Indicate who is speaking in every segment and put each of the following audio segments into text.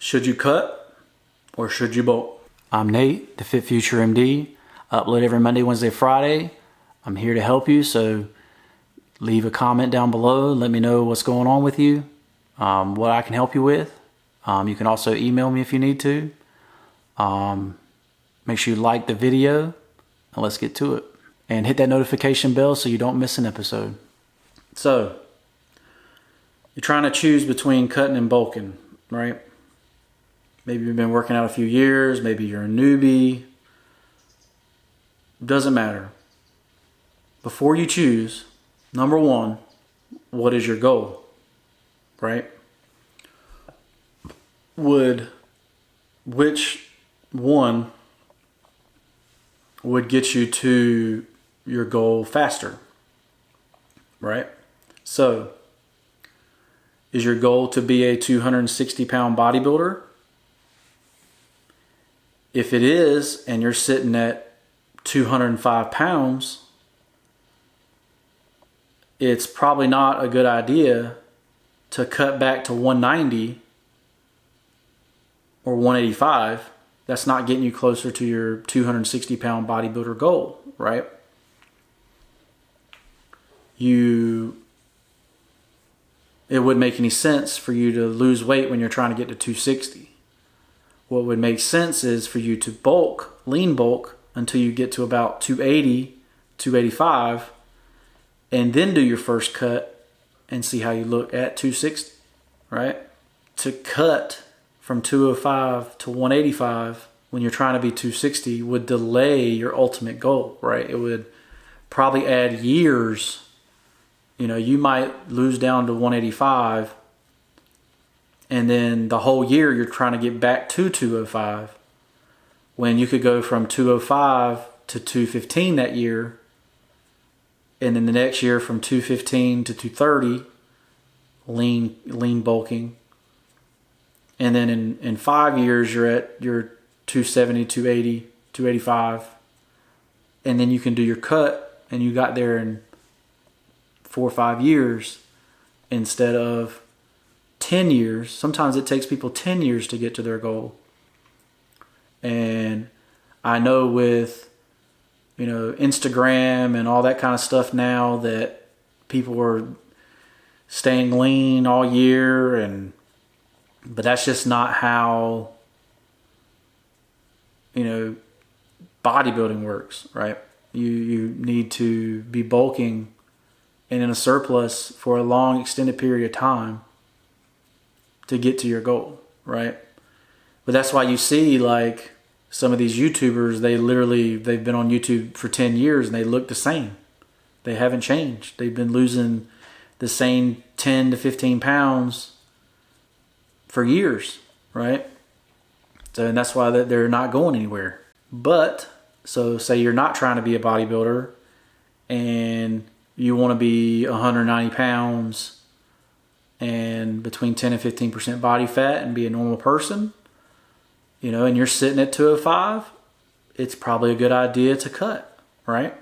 Speaker 1: Should you cut or should you bulk?
Speaker 2: I'm Nate, the FitFutureMD. Upload every Monday, Wednesday, Friday. I'm here to help you, so leave a comment down below. Let me know what's going on with you, what I can help you with. You can also email me if you need to. Make sure you like the video, and let's get to it. And hit that notification bell so you don't miss an episode. So, you're trying to choose between cutting and bulking, right? Maybe you've been working out a few years, maybe you're a newbie. Doesn't matter. Before you choose, number one, what is your goal, right? Which one would get you to your goal faster, right? So, is your goal to be a 260-pound bodybuilder? If it is, and you're sitting at 205 pounds, it's probably not a good idea to cut back to 190 or 185. That's not getting you closer to your 260-pound bodybuilder goal, right? It wouldn't make any sense for you to lose weight when you're trying to get to 260. What would make sense is for you to bulk, lean bulk, until you get to about 280, 285, and then do your first cut and see how you look at 260, right? To cut from 205 to 185 when you're trying to be 260 would delay your ultimate goal, right? It would probably add years. You know, you might lose down to 185 and then the whole year you're trying to get back to 205 when you could go from 205 to 215 that year, and then the next year from 215 to 230 lean bulking, and then in 5 years you're at your 270, 280, 285, and then you can do your cut and you got there in 4 or 5 years instead of 10 years. Sometimes it takes people 10 years to get to their goal. And I know with, you know, Instagram and all that kind of stuff now that people are staying lean all year, but that's just not how, you know, bodybuilding works, right? You need to be bulking and in a surplus for a long extended period of time to get to your goal, right? But that's why you see like some of these YouTubers, they've been on YouTube for 10 years and they look the same. They haven't changed. They've been losing the same 10 to 15 pounds for years, right? So, and that's why they're not going anywhere. But, so say you're not trying to be a bodybuilder and you want to be 190 pounds and between 10 and 15% body fat and be a normal person, you know, and you're sitting at 205, it's probably a good idea to cut, right?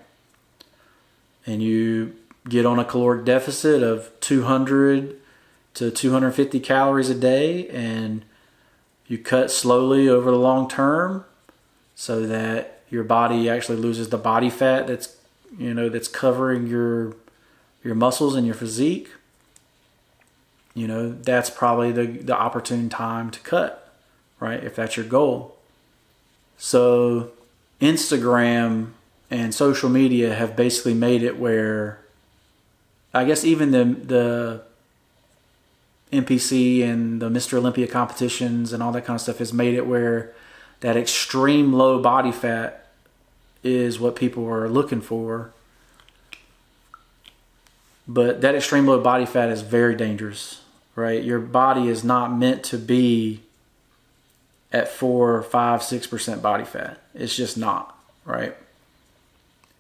Speaker 2: And you get on a caloric deficit of 200 to 250 calories a day, and you cut slowly over the long term so that your body actually loses the body fat that's, you know, that's covering your muscles and your physique. You know, that's probably the opportune time to cut, right? If that's your goal. So Instagram and social media have basically made it where, I guess even the NPC and the Mr. Olympia competitions and all that kind of stuff has made it where that extreme low body fat is what people are looking for. But that extreme low body fat is very dangerous, right? Your body is not meant to be at 4, 5, 6% body fat. It's just not, right?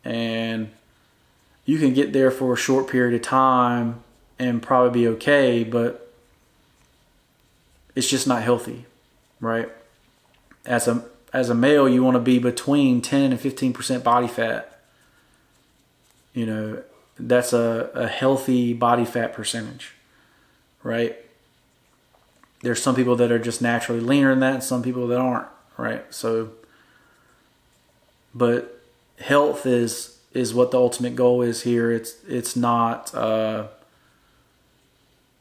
Speaker 2: And you can get there for a short period of time and probably be okay, but it's just not healthy, right? As a male, you want to be between 10 and 15% body fat. You know, that's a healthy body fat percentage, right? there's some people that are just naturally leaner than that and some people that aren't, right? So, but health is what the ultimate goal is here. It's not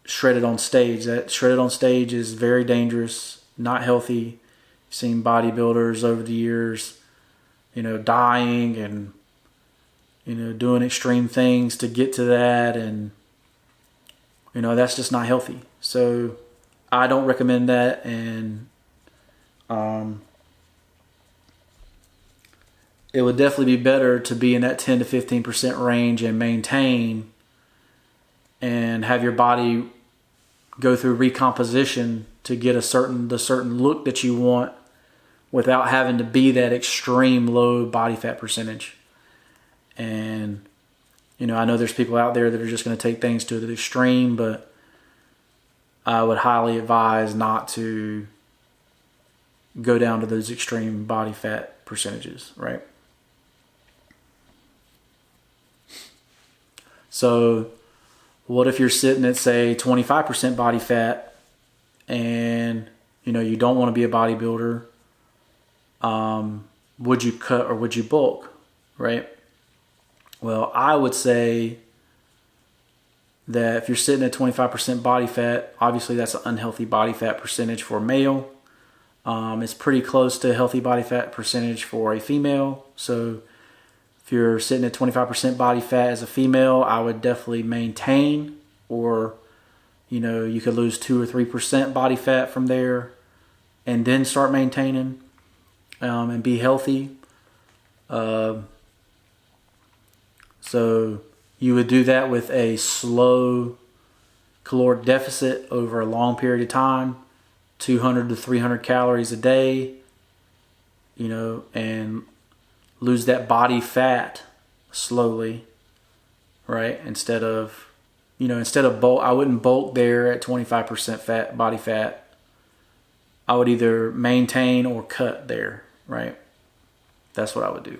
Speaker 2: shredded on stage. That shredded on stage is very dangerous, not healthy. I've seen bodybuilders over the years, dying and, doing extreme things to get to that. And, that's just not healthy. So I don't recommend that. And, it would definitely be better to be in that 10 to 15% range and maintain and have your body go through recomposition to get the certain look that you want without having to be that extreme low body fat percentage. And, I know there's people out there that are just going to take things to the extreme, but I would highly advise not to go down to those extreme body fat percentages, right? So what if you're sitting at, say, 25% body fat and, you don't want to be a bodybuilder? Would you cut or would you bulk, right? Well, I would say that if you're sitting at 25% body fat, obviously that's an unhealthy body fat percentage for a male. It's pretty close to a healthy body fat percentage for a female. So if you're sitting at 25% body fat as a female, I would definitely maintain, or, you could lose 2 or 3% body fat from there and then start maintaining and be healthy. So you would do that with a slow caloric deficit over a long period of time, 200 to 300 calories a day, and lose that body fat slowly, right? Instead of bulk, I wouldn't bulk there at 25% body fat. I would either maintain or cut there, right? That's what I would do.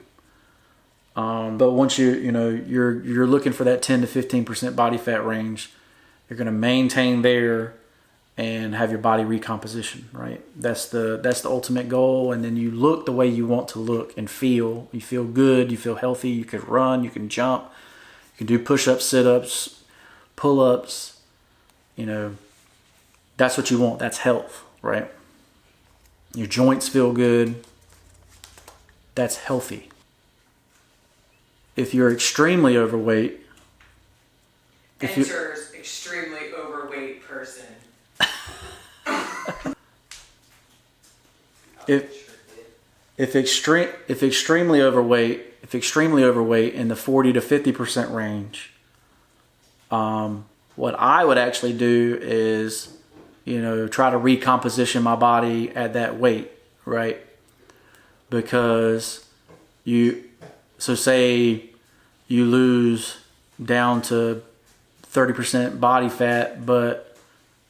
Speaker 2: But once you're looking for that 10 to 15% body fat range, you're going to maintain there and have your body recomposition, right? That's the ultimate goal. And then you look the way you want to look and feel. You feel good, you feel healthy, you can run, you can jump, you can do push-ups, sit-ups, pull-ups. That's what you want. That's health, right? Your joints feel good. That's healthy. If you're extremely overweight,
Speaker 3: enters extremely overweight person.
Speaker 2: If extremely overweight in the 40 to 50% range, what I would actually do is, try to recomposition my body at that weight, right? Because say you lose down to 30% body fat, but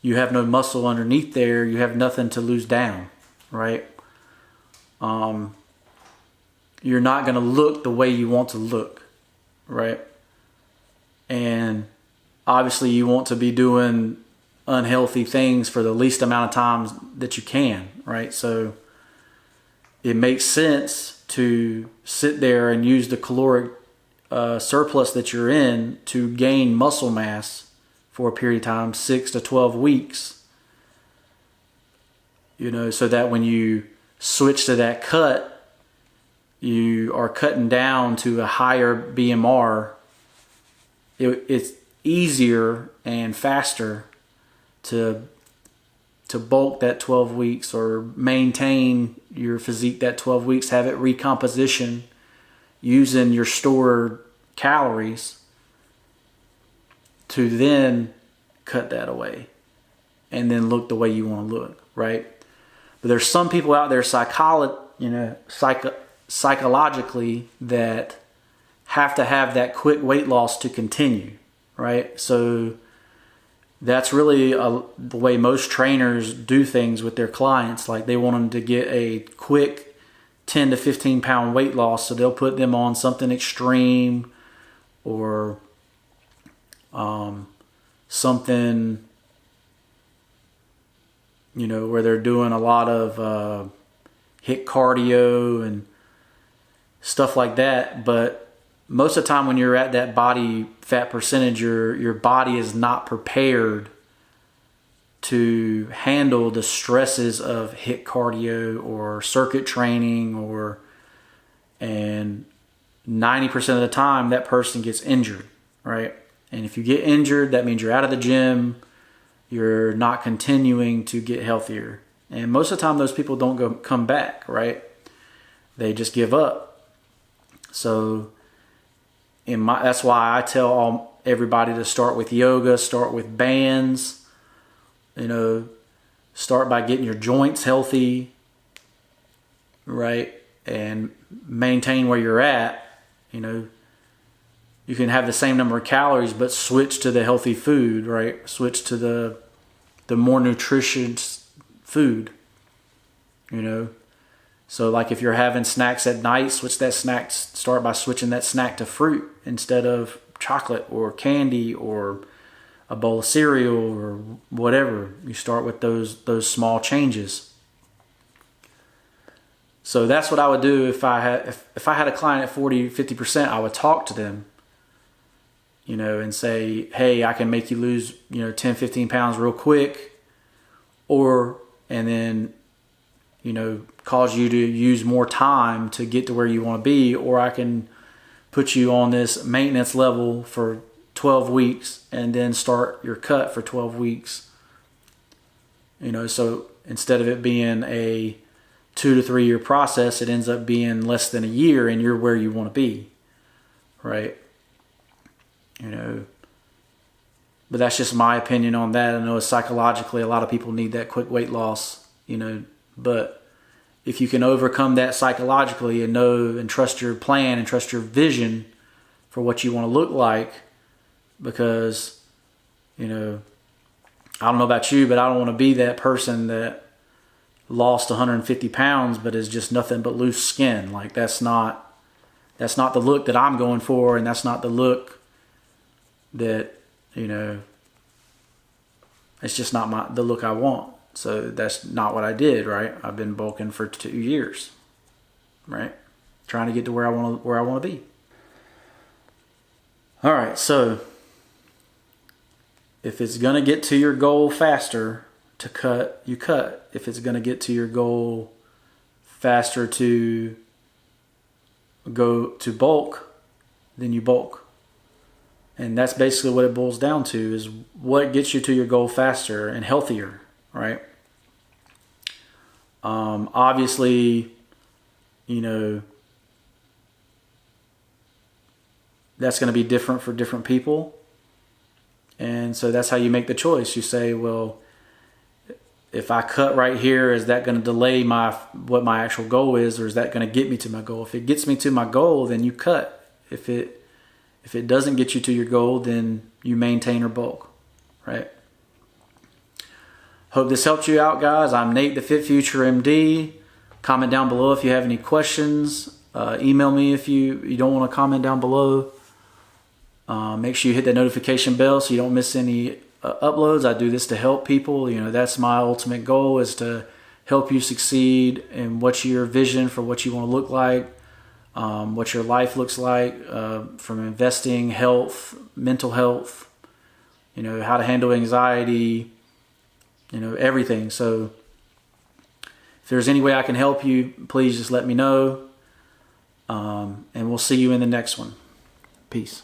Speaker 2: you have no muscle underneath there, you have nothing to lose down, right? You're not going to look the way you want to look, right? And obviously you want to be doing unhealthy things for the least amount of times that you can, right? So it makes sense to sit there and use the caloric surplus that you're in to gain muscle mass for a period of time, 6 to 12 weeks, so that when you switch to that cut, you are cutting down to a higher BMR. It's easier and faster to bulk that 12 weeks or maintain your physique that 12 weeks, have it recomposition using your stored calories to then cut that away and then look the way you want to look, right? But there's some people out there psychologically that have to have that quick weight loss to continue, right? So that's really the way most trainers do things with their clients. Like they want them to get a quick 10 to 15 pound weight loss, so they'll put them on something extreme or something where they're doing a lot of HIIT cardio and stuff like that. But most of the time when you're at that body fat percentage, your body is not prepared to handle the stresses of HIIT cardio or circuit training, and 90% of the time that person gets injured, right? And if you get injured, that means you're out of the gym, you're not continuing to get healthier. And most of the time those people don't come back, right? They just give up. So that's why I tell everybody to start with yoga, start with bands, start by getting your joints healthy, right? And maintain where you're at. You can have the same number of calories, but switch to the healthy food, right? Switch to the more nutritious food, So like if you're having snacks at night, start by switching that snack to fruit instead of chocolate or candy or a bowl of cereal or whatever. You start with those small changes. So that's what I would do if I had a client at 40-50%. I would talk to them, and say, hey, I can make you lose 10-15 pounds real quick, and then cause you to use more time to get to where you want to be, or I can put you on this maintenance level for 12 weeks and then start your cut for 12 weeks. So instead of it being a 2 to 3 year process, it ends up being less than a year and you're where you want to be, right? But that's just my opinion on that. I know psychologically a lot of people need that quick weight loss, but if you can overcome that psychologically and know and trust your plan and trust your vision for what you want to look like, because, I don't know about you, but I don't want to be that person that lost 150 pounds but is just nothing but loose skin. Like that's not the look that I'm going for, and that's not the look that, it's just not the look I want. So that's not what I did, right? I've been bulking for 2 years, right? Trying to get to where I want to be. All right, so if it's going to get to your goal faster to cut, you cut. If it's going to get to your goal faster to go to bulk, then you bulk. And that's basically what it boils down to, is what gets you to your goal faster and healthier, right? Obviously, that's going to be different for different people. And so that's how you make the choice. You say, well, if I cut right here, is that going to delay what my actual goal is, or is that going to get me to my goal? If it gets me to my goal, then you cut. If it doesn't get you to your goal, then you maintain or bulk, right? Hope this helped you out, guys. I'm Nate, the FitFutureMD. Comment down below if you have any questions. Email me if you don't want to comment down below. Make sure you hit that notification bell so you don't miss any uploads. I do this to help people. That's my ultimate goal, is to help you succeed in what's your vision for what you want to look like, what your life looks like, from investing, health, mental health, how to handle anxiety, everything. So if there's any way I can help you, please just let me know. And we'll see you in the next one. Peace.